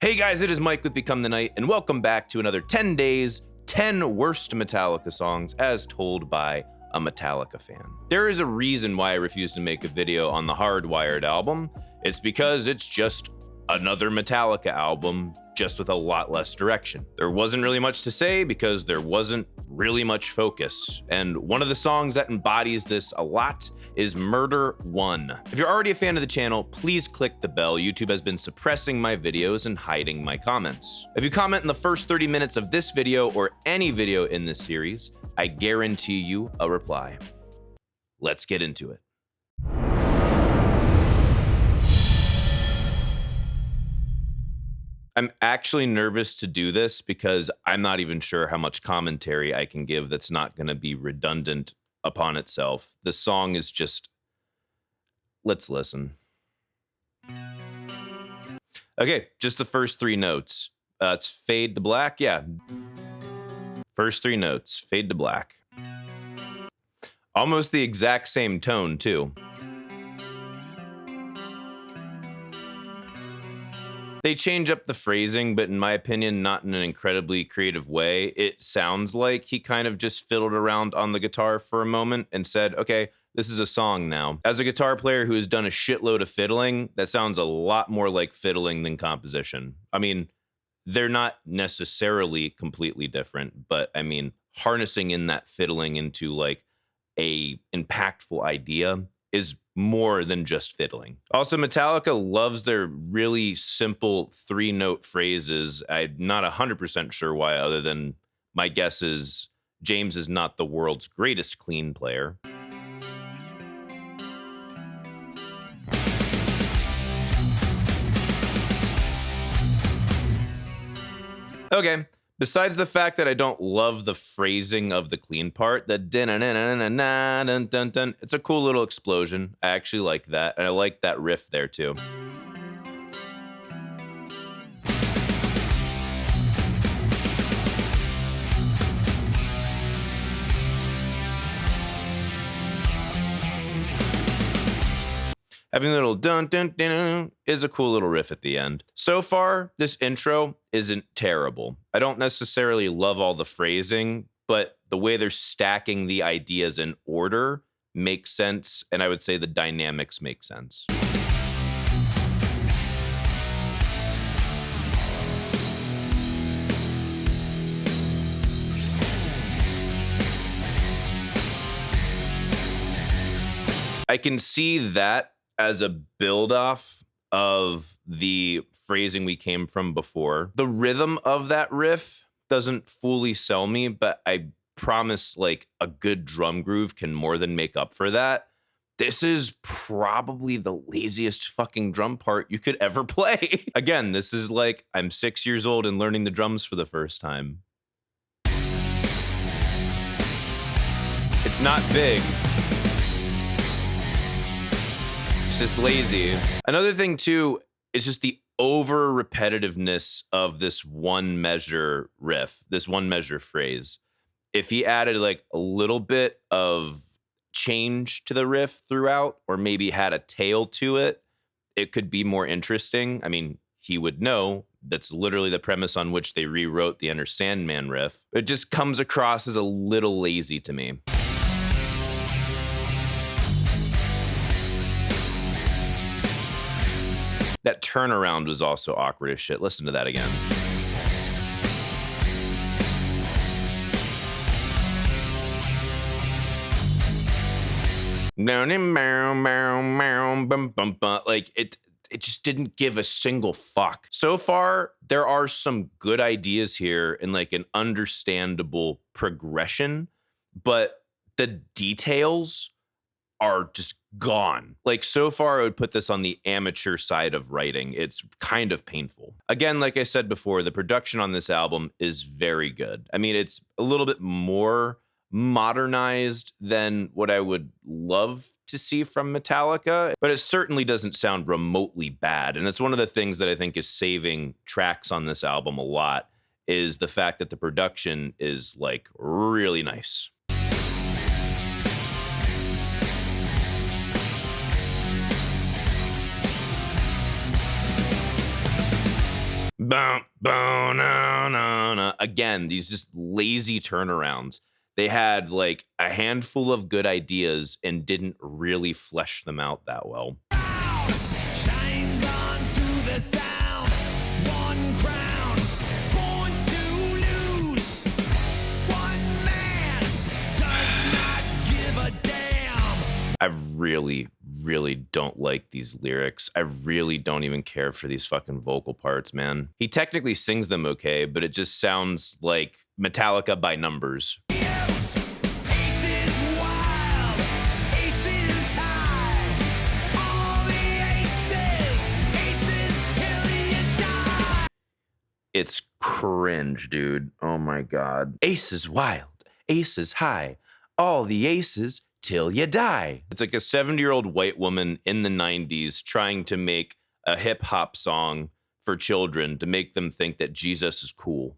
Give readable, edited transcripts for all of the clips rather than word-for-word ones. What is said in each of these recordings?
Hey guys, it is Mike with Become the Night, and welcome back to another 10 days, 10 worst Metallica songs as told by a Metallica fan. There is a reason why I refused to make a video on the Hardwired album. It's because it's just another Metallica album, just with a lot less direction. There wasn't really much to say because there wasn't really much focus. And one of the songs that embodies this a lot is Murder 1. If you're already a fan of the channel, please click the bell. YouTube has been suppressing my videos and hiding my comments. If you comment in the first 30 minutes of this video or any video in this series, I guarantee you a reply. Let's get into it. I'm actually nervous to do this because I'm not even sure how much commentary I can give that's not going to be redundant upon itself. The song is just... Let's listen. Okay, just the first three notes. It's fade to black, yeah. First three notes, fade to black. Almost the exact same tone, too. They change up the phrasing, but in my opinion, not in an incredibly creative way. It sounds like he kind of just fiddled around on the guitar for a moment and said, okay, this is a song now. As a guitar player who has done a shitload of fiddling, that sounds a lot more like fiddling than composition. I mean, they're not necessarily completely different, but I mean, harnessing in that fiddling into like a impactful idea is more than just fiddling. Also, Metallica loves their really simple three-note phrases. I'm not 100% sure why, other than my guess is James is not the world's greatest clean player. Okay. Besides the fact that I don't love the phrasing of the clean part, that dun-dun-dun-dun-dun-dun-dun, it's a cool little explosion. I actually like that, and I like that riff there too. Having a little dun dun dun dun is a cool little riff at the end. So far, this intro isn't terrible. I don't necessarily love all the phrasing, but the way they're stacking the ideas in order makes sense, and I would say the dynamics make sense. I can see that as a build-off of the phrasing we came from before. The rhythm of that riff doesn't fully sell me, but I promise like a good drum groove can more than make up for that. This is probably the laziest fucking drum part you could ever play. Again, this is like I'm 6 years old and learning the drums for the first time. It's not big. It's just lazy. Another thing too is just the over repetitiveness of this one measure riff, this one measure phrase. If he added like a little bit of change to the riff throughout, or maybe had a tail to it, it could be more interesting. I mean, he would know that's literally the premise on which they rewrote the Enter Sandman riff. It just comes across as a little lazy to me. That turnaround was also awkward as shit. Listen to that again. Like it just didn't give a single fuck. So far, there are some good ideas here and like an understandable progression, but the details are just gone. Like so far, I would put this on the amateur side of writing. It's kind of painful. Again, like I said before, the production on this album is very good. I mean, it's a little bit more modernized than what I would love to see from Metallica, but it certainly doesn't sound remotely bad. And it's one of the things that I think is saving tracks on this album a lot, is the fact that the production is like really nice. Bum, boom, na, na, na. Again, these just lazy turnarounds. They had like a handful of good ideas and didn't really flesh them out that well. Shines on through the sound. One crown, born to lose. One man does not give a damn. I really, really don't like these lyrics. I really don't even care for these fucking vocal parts, man. He technically sings them okay, but it just sounds like Metallica by numbers. It's cringe, dude. Oh my God. Ace is wild, ace is high, all the aces till you die. It's like a 70-year-old white woman in the 90s trying to make a hip hop song for children to make them think that Jesus is cool.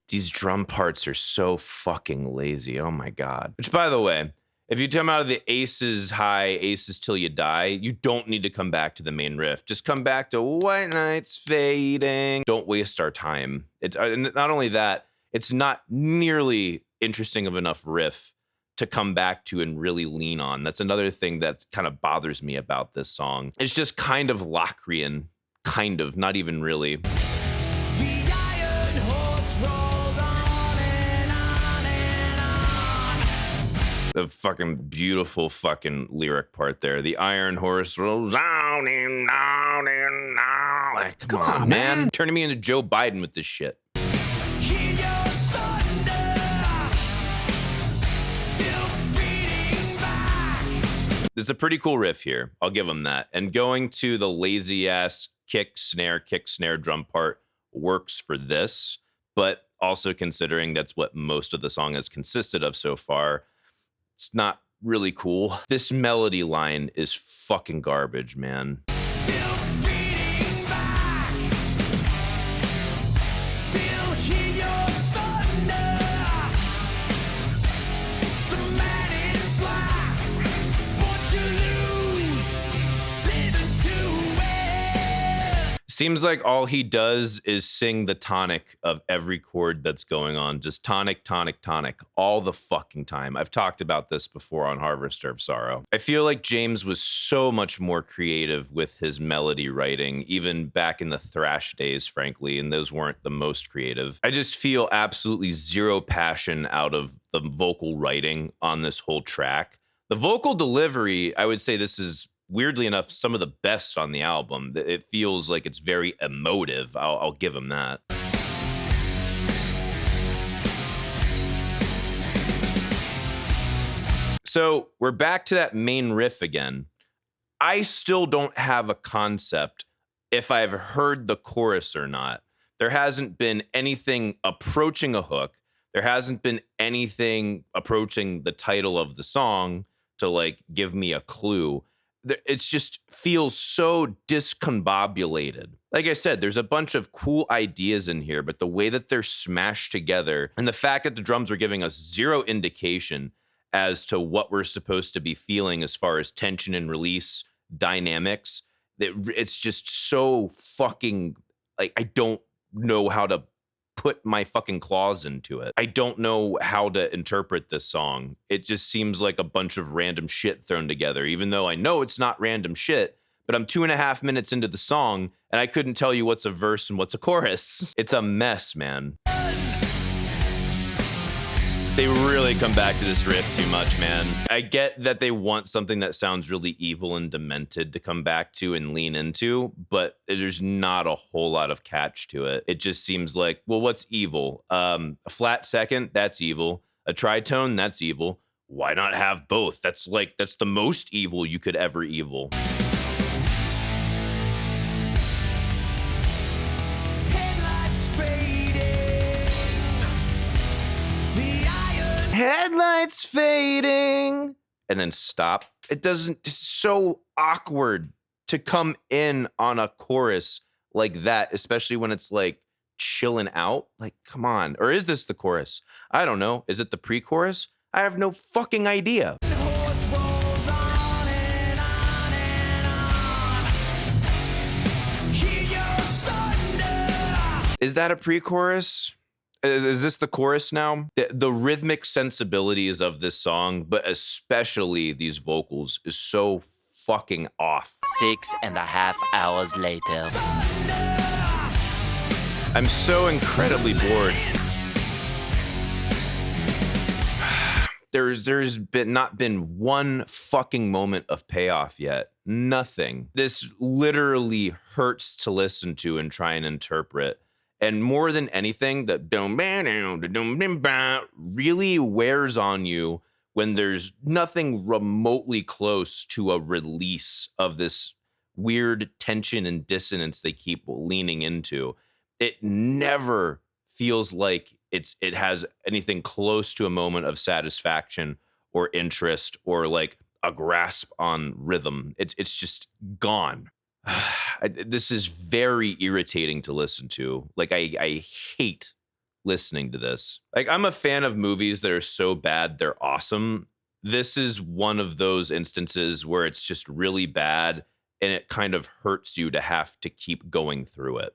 These drum parts are so fucking lazy. Oh my God. Which, by the way, if you come out of the aces high, aces till you die, you don't need to come back to the main riff. Just come back to white nights fading. Don't waste our time. It's not only that, it's not nearly interesting of enough riff to come back to and really lean on. That's another thing that kind of bothers me about this song. It's just kind of Locrian. Kind of, not even really. The iron horse rolls on and on and on. The fucking beautiful fucking lyric part there. The iron horse rolls on and on and on. Like, come on, man. Turning me into Joe Biden with this shit. Hear your thunder, still beating back. It's a pretty cool riff here. I'll give him that. And going to the lazy ass kick, snare, drum part works for this, but also considering that's what most of the song has consisted of so far, it's not really cool. This melody line is fucking garbage, man. Still beating back. Still hear your thunder. The man in black. Born to lose. Living to win. Seems like all he does is sing the tonic of every chord that's going on. Just tonic, tonic, tonic all the fucking time. I've talked about this before on Harvester of Sorrow. I feel like James was so much more creative with his melody writing, even back in the thrash days, frankly, and those weren't the most creative. I just feel absolutely zero passion out of the vocal writing on this whole track. The vocal delivery, I would say this is weirdly enough, some of the best on the album. It feels like it's very emotive. I'll give him that. So we're back to that main riff again. I still don't have a concept if I've heard the chorus or not. There hasn't been anything approaching a hook. There hasn't been anything approaching the title of the song to like give me a clue. It just feels so discombobulated. Like I said, there's a bunch of cool ideas in here, but the way that they're smashed together and the fact that the drums are giving us zero indication as to what we're supposed to be feeling as far as tension and release dynamics, it's just so fucking, like, I don't know how to put my fucking claws into it. I don't know how to interpret this song. It just seems like a bunch of random shit thrown together, even though I know it's not random shit, but I'm 2.5 minutes into the song and I couldn't tell you what's a verse and what's a chorus. It's a mess, man. They really come back to this riff too much, man. I get that they want something that sounds really evil and demented to come back to and lean into, but there's not a whole lot of catch to it. It just seems like, well, what's evil? A flat second, that's evil. A tritone, that's evil. Why not have both? That's the most evil you could ever evil. Headlights fading, and then stop. It's so awkward to come in on a chorus like that, especially when it's like chilling out. Like, come on. Or is this the chorus? I don't know. Is it the pre-chorus? I have no fucking idea. Horse rolls on and on and on. Hear your thunder. Is that a pre-chorus? Is this the chorus now? The rhythmic sensibilities of this song, but especially these vocals, is so fucking off. 6.5 hours later. I'm so incredibly bored. There's been not been one fucking moment of payoff yet. Nothing. This literally hurts to listen to and try and interpret. And more than anything, the really wears on you when there's nothing remotely close to a release of this weird tension and dissonance they keep leaning into. It never feels like it has anything close to a moment of satisfaction or interest or like a grasp on rhythm. It's just gone. This is very irritating to listen to. Like, I hate listening to this. Like, I'm a fan of movies that are so bad they're awesome. This is one of those instances where it's just really bad and it kind of hurts you to have to keep going through it.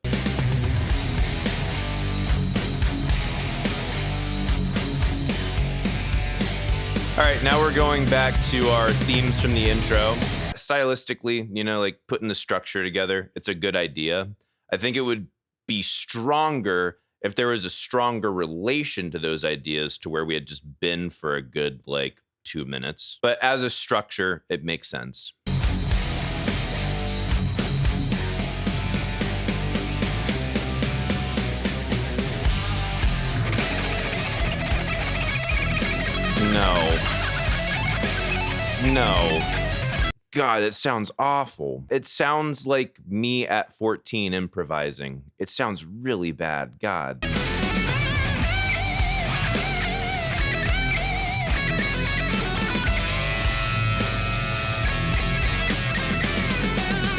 All right, now we're going back to our themes from the intro. Stylistically, you know, like putting the structure together, it's a good idea. I think it would be stronger if there was a stronger relation to those ideas to where we had just been for a good, like, 2 minutes. But as a structure, it makes sense. No. God, it sounds awful. It sounds like me at 14 improvising. It sounds really bad. God.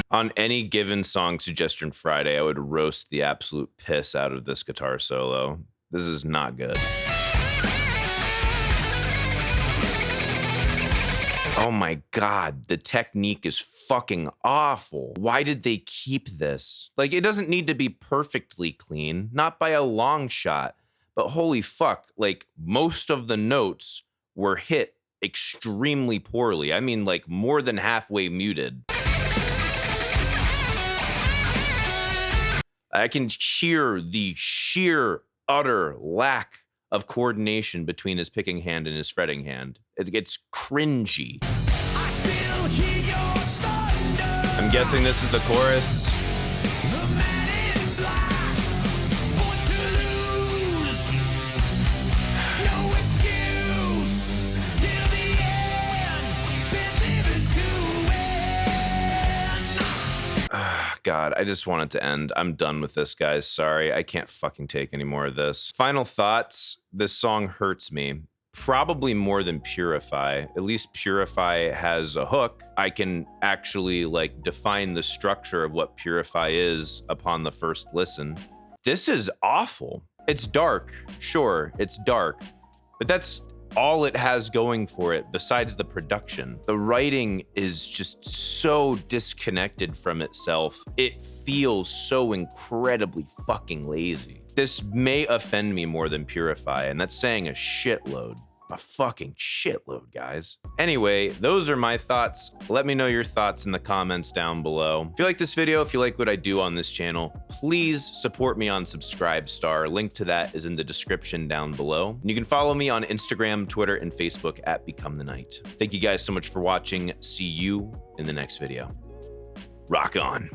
On any given song suggestion Friday, I would roast the absolute piss out of this guitar solo. This is not good. Oh my God, the technique is fucking awful. Why did they keep this? Like, it doesn't need to be perfectly clean, not by a long shot, but holy fuck, like, most of the notes were hit extremely poorly. I mean, like, more than halfway muted. I can hear the sheer, utter lack of coordination between his picking hand and his fretting hand. It gets cringy. I still hear your thunder. I'm guessing this is the chorus. The man in black, born to lose. No excuse till the end. Been living to win. God, I just want it to end. I'm done with this, guys. Sorry, I can't fucking take any more of this. Final thoughts. This song hurts me. Probably more than Purify. At least Purify has a hook. I can actually like define the structure of what Purify is upon the first listen. This is awful. It's dark. Sure, it's dark. But that's all it has going for it besides the production. The writing is just so disconnected from itself. It feels so incredibly fucking lazy. This may offend me more than Purify, and that's saying a shitload. A fucking shitload, guys. Anyway, those are my thoughts. Let me know your thoughts in the comments down below. If you like this video, if you like what I do on this channel, please support me on Subscribestar. Link to that is in the description down below. And you can follow me on Instagram, Twitter, and Facebook at Become the Night. Thank you guys so much for watching. See you in the next video. Rock on.